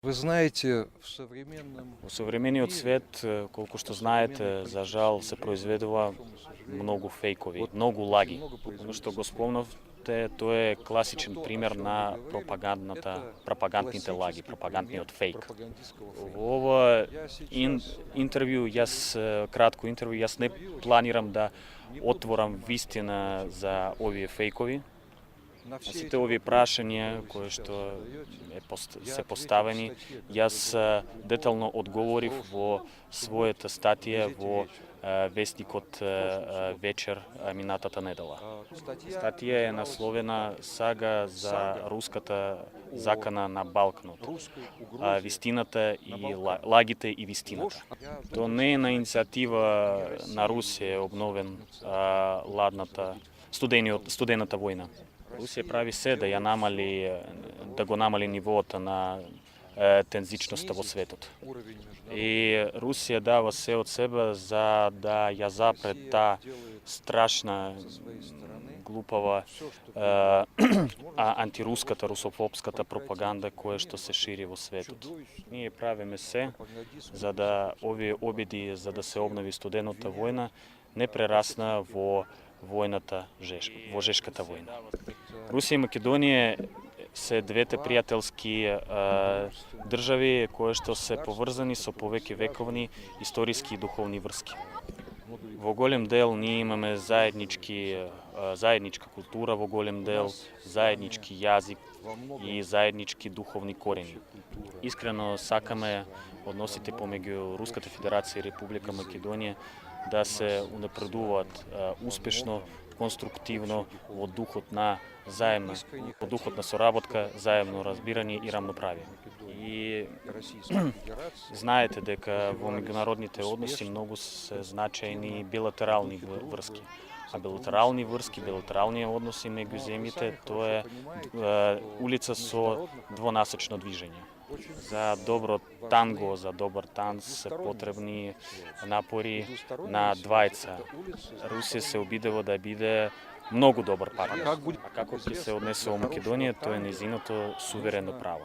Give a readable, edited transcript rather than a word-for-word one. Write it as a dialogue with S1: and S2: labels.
S1: Вы знаете, в современном
S2: У современиот свет, колку што знаете, за жал се произведува многу фейкови, многу лаги. Оно што го спомнавте, тоа е класичен пример на пропагандните лаги, пропагандниот фейк. Во ова интервју, кратко интервју, јас не планирам да отворам вистина за овие фейкови. Сите овие прашања кои што се поставени, јас детално одговорив во својата статија во вестникот Вечер минатата недела. Статија е насловена "Сага за руската закана на Балканот. Вистината и лагите и вистината". Тоа не е на иницијатива на Русија обновен студената војна. Русија прави се да го намали нивоото на тензичноста во светот. И Русија дава се од себе за да ја запре таа страшна, глупава антируската, русофобската пропаганда која што се шири во светот. Ние правиме се за да овие обиди за да се обнови студената војна не прерасна во Жешката војна. Русија и Македонија се двете пријателски држави кои што се поврзани со повеќе вековни историски и духовни врски. Во голем дел ние имаме заедничка култура, во голем дел заеднички јазик и заеднички духовни корени. Искрено сакаме односите помеѓу Руската Федерација и Република Македонија да се унапредуваат успешно, конструктивно во духот на соработка, заемно разбирање и рамноправие. И знаете дека во меѓународните односи многу се значајни билатерални врски. А билатерални односи меѓу земјите, тоа е улица со двонасочно движење. За добро танго, за добар танц се потребни напори на двајца. Русија се обидува да биде многу добар партнер. А како ќе се однесе во Македонија, тоа е нејзиното суверено право.